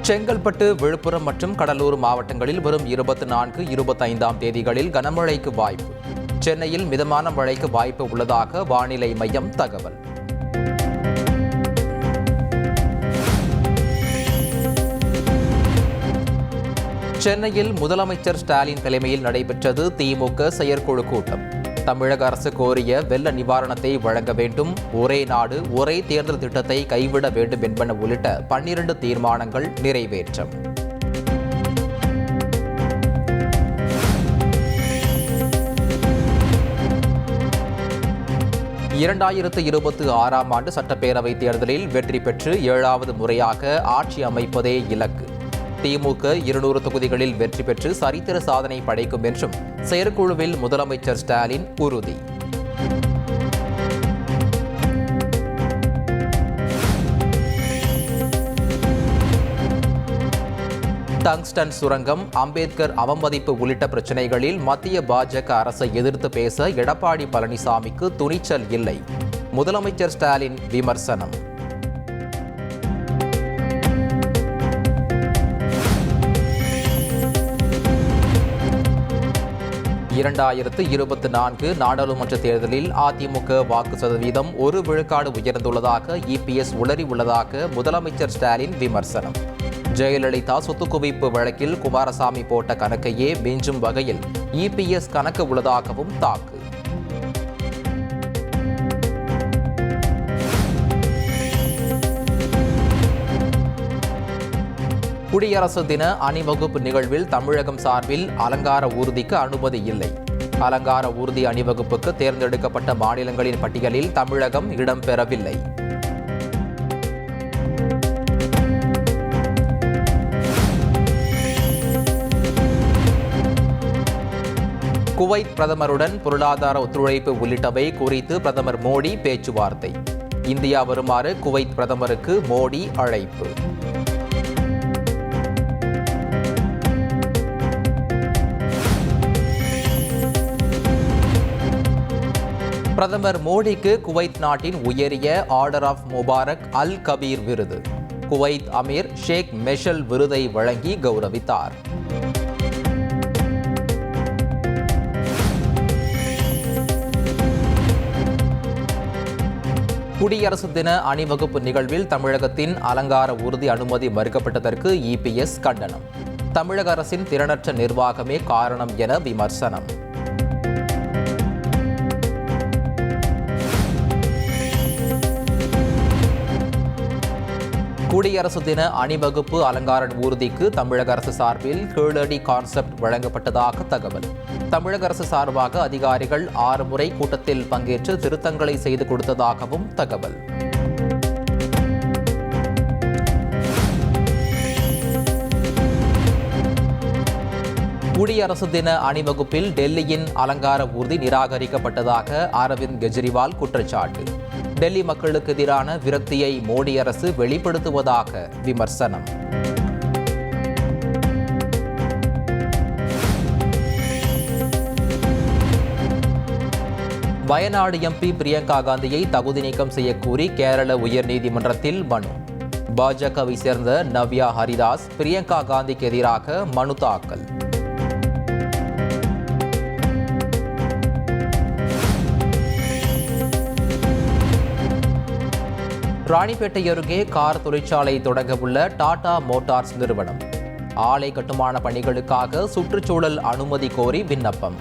செங்கல்பட்டு, விழுப்புரம் மற்றும் கடலூர் மாவட்டங்களில் வரும் 24, 25ஆம் தேதிகளில் கனமழைக்கு வாய்ப்பு. சென்னையில் மிதமான மழைக்கு வாய்ப்பு உள்ளதாக வானிலை மையம் தகவல். சென்னையில் முதலமைச்சர் ஸ்டாலின் தலைமையில் நடைபெற்றது திமுக செயற்குழு கூட்டம். தமிழக அரசு கோரிய வெள்ள நிவாரணத்தை வழங்க வேண்டும், ஒரே நாடு ஒரே தேர்தல் திட்டத்தை கைவிட வேண்டும் என்பன உள்ளிட்ட 12 தீர்மானங்கள் நிறைவேற்றம். ஆண்டு சட்டப்பேரவைத் தேர்தலில் வெற்றி பெற்று 7வது முறையாக ஆட்சி அமைப்பதே இலக்கு. திமுக 200 தொகுதிகளில் வெற்றி பெற்று சரித்திர சாதனை படைக்கும் என்றும் செயற்குழுவில் முதலமைச்சர் ஸ்டாலின் உறுதி. டங்ஸ்டன் சுரங்கம், அம்பேத்கர் அவமதிப்பு உள்ளிட்ட பிரச்சினைகளில் மத்திய பாஜக அரசை எதிர்த்து பேச எடப்பாடி பழனிசாமிக்கு துணிச்சல் இல்லை. முதலமைச்சர் ஸ்டாலின் விமர்சனம். 2024 நாடாளுமன்ற தேர்தலில் அதிமுக வாக்கு சதவீதம் 1 விழுக்காடு உயர்ந்துள்ளதாக இபிஎஸ் உளறி உள்ளதாக முதலமைச்சர் ஸ்டாலின் விமர்சனம். ஜெயலலிதா சொத்து குவிப்பு வழக்கில் குமாரசாமி போட்ட கணக்கையே மிஞ்சும் வகையில் இபிஎஸ் கணக்கு உள்ளதாகவும் தாக்கு. குடியரசு தின அணிவகுப்பு நிகழ்வில் தமிழகம் சார்பில் அலங்கார ஊர்திக்கு அனுமதி இல்லை. அலங்கார ஊர்தி அணிவகுப்புக்கு தேர்ந்தெடுக்கப்பட்ட மாநிலங்களின் பட்டியலில் தமிழகம் இடம்பெறவில்லை. குவைத் பிரதமருடன் பொருளாதார ஒத்துழைப்பு உள்ளிட்டவை குறித்து பிரதமர் மோடி பேச்சுவார்த்தை. இந்தியா வருமாறு குவைத் பிரதமருக்கு மோடி அழைப்பு. பிரதமர் மோடிக்கு குவைத் நாட்டின் உயரிய ஆர்டர் ஆஃப் முபாரக் அல் கபீர் விருது. குவைத் அமீர் ஷேக் மெஷல் விருதை வழங்கி கௌரவித்தார். குடியரசு தின அணிவகுப்பு நிகழ்வில் தமிழகத்தின் அலங்கார ஊர்தி அனுமதி மறுக்கப்பட்டதற்கு இபிஎஸ் கண்டனம். தமிழக அரசின் திறனற்ற நிர்வாகமே காரணம் என விமர்சனம். குடியரசு தின அணிவகுப்பு அலங்கார ஊர்திக்கு தமிழக அரசு சார்பில் கீழடி கான்செப்ட் வழங்கப்பட்டதாக தகவல். தமிழக அரசு சார்பாக அதிகாரிகள் 6 முறை கூட்டத்தில் பங்கேற்று திருத்தங்களை செய்து கொடுத்ததாகவும் தகவல். குடியரசு தின அணிவகுப்பில் டெல்லியின் அலங்கார ஊர்தி நிராகரிக்கப்பட்டதாக அரவிந்த் கெஜ்ரிவால் குற்றச்சாட்டு. டெல்லி மக்களுக்கு எதிரான விரக்தியை மோடி அரசு வெளிப்படுத்துவதாக விமர்சனம். வயநாடு எம்பி பிரியங்கா காந்தியை தகுதி நீக்கம் செய்யக்கோரி கேரள உயர்நீதிமன்றத்தில் மனு. பாஜகவை சேர்ந்த நவ்யா ஹரிதாஸ் பிரியங்கா காந்திக்கு எதிராக மனு தாக்கல். ராணிப்பேட்டை அருகே கார் தொழிற்சாலை தொடங்க உள்ள டாடா மோட்டார்ஸ் நிறுவனம் ஆலை கட்டுமான பணிகளுக்காக சுற்றுச்சூழல் அனுமதி கோரி விண்ணப்பம்.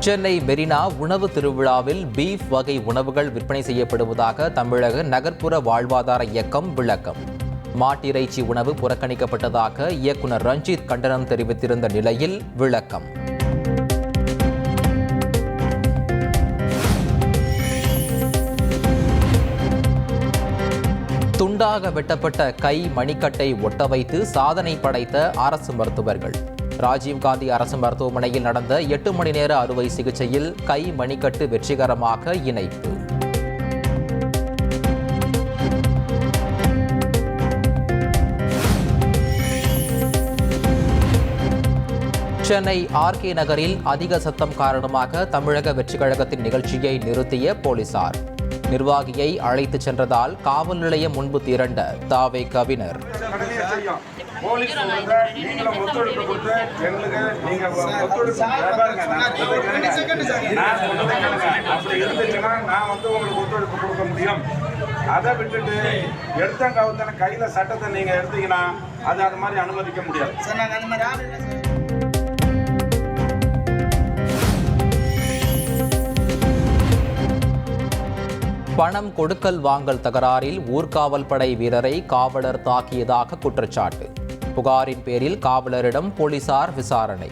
சென்னை மெரினா உணவு திருவிழாவில் பீஃப் வகை உணவுகள் விற்பனை செய்யப்படுவதாக தமிழக நகர்ப்புற வாழ்வாதார இயக்கம் விளக்கம். மாட்டிறைச்சி உணவு புறக்கணிக்கப்பட்டதாக இயக்குநர் ரஞ்சித் கண்டனம் தெரிவித்திருந்த நிலையில் விளக்கம். துண்டாக வெட்டப்பட்ட கை மணிக்கட்டை ஒட்ட வைத்து சாதனை படைத்த அரசு மருத்துவர்கள். ராஜீவ்காந்தி அரசு மருத்துவமனையில் நடந்த 8 மணி நேர அறுவை சிகிச்சையில் கை மணிக்கட்டு வெற்றிகரமாக இணைப்பு. சென்னை ஆர்கே நகரில் அதிக சத்தம் காரணமாக தமிழக வெற்றிக் கழகத்தின் நிகழ்ச்சியை நிறுத்திய போலீசார். நிர்வாகியை அழைத்துச் சென்றதால் காவல் நிலையம் முன்பு திரண்ட தாவேகாவினர். அதை விட்டுட்டு எடுத்தங்காவத்தான கையில சட்டத்தை நீங்க எடுத்தீங்கன்னா அது மாதிரி அனுமதிக்க முடியாது. பணம் கொடுக்கல் வாங்கல் தகராறில் ஊர்காவல் படை வீரரை காவலர் தாக்கியதாக குற்றச்சாட்டு. புகாரின் பேரில் காவலரிடம் போலீசார் விசாரணை.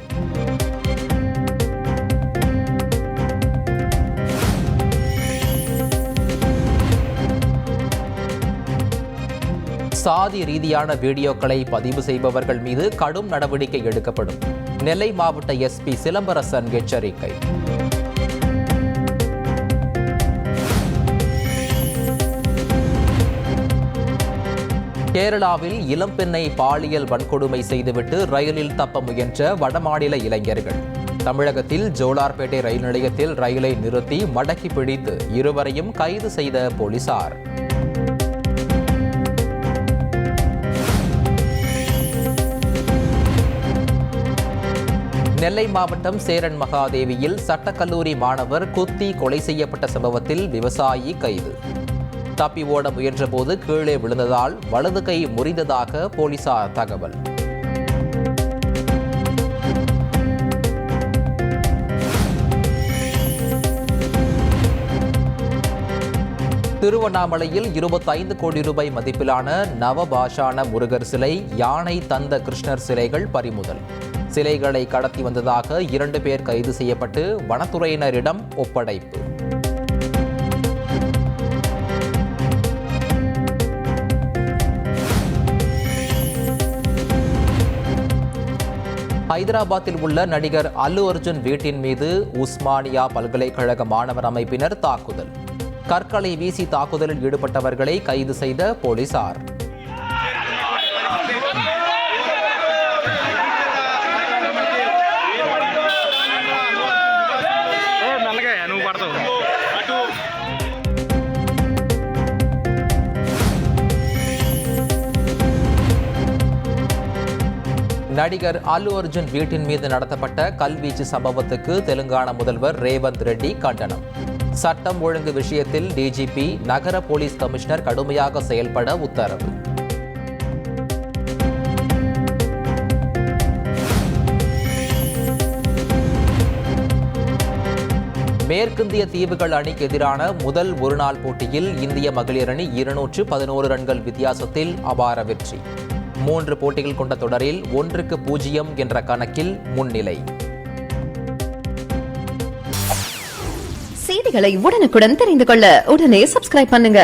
சாதி ரீதியான வீடியோக்களை பதிவு செய்பவர்கள் மீது கடும் நடவடிக்கை எடுக்கப்படும். நெல்லை மாவட்ட எஸ்பி சிலம்பரசன் எச்சரிக்கை. கேரளாவில் இளம்பெண்ணை பாலியல் வன்கொடுமை செய்துவிட்டு ரயிலில் தப்ப முயன்ற வடமாநில இளைஞர்கள். தமிழகத்தில் ஜோலார்பேட்டை ரயில் நிலையத்தில் ரயிலை நிறுத்தி மடக்கி பிடித்து இருவரையும் கைது செய்த போலீசார். நெல்லை மாவட்டம் சேரன் மகாதேவியில் சட்டக்கல்லூரி மாணவர் குத்தி கொலை செய்யப்பட்ட சம்பவத்தில் விவசாயி கைது. தப்பி ஓட முயன்றபோது கீழே விழுந்ததால் வலது கை முறிந்ததாக போலீசார் தகவல். திருவண்ணாமலையில் 25 கோடி ரூபாய் மதிப்பிலான நவபாஷான முருகர் சிலை, யானை தந்த கிருஷ்ணர் சிலைகள் பறிமுதல். சிலைகளை கடத்தி வந்ததாக 2 பேர் கைது செய்யப்பட்டு வனத்துறையினரிடம் ஒப்படைப்பு. ஹைதராபாத்தில் உள்ள நடிகர் அல்லு அர்ஜுன் வீட்டின் மீது உஸ்மானியா பல்கலைக்கழக மாணவர் அமைப்பினர் தாக்குதல். கற்களை வீசி தாக்குதலில் ஈடுபட்டவர்களை கைது செய்த போலீசார். நடிகர் அல்லு அர்ஜுன் வீட்டின் மீது நடத்தப்பட்ட கல்வீச்சு சம்பவத்துக்கு தெலுங்கானா முதல்வர் ரேவந்த் ரெட்டி கண்டனம். சட்டம் ஒழுங்கு விஷயத்தில் டிஜிபி, நகர போலீஸ் கமிஷனர் கடுமையாக செயல்பட உத்தரவு. மேற்கிந்திய தீவுகள் அணிக்கு எதிரான முதல் ஒருநாள் போட்டியில் இந்திய மகளிர் அணி 211 ரன்கள் வித்தியாசத்தில் அபார வெற்றி. 3 போட்டிகள் கொண்ட தொடரில் 1-0 என்ற கணக்கில் முன்னிலை. செய்திகளை உடனுக்குடன் தெரிந்து கொள்ள உடனே சப்ஸ்கிரைப் பண்ணுங்க.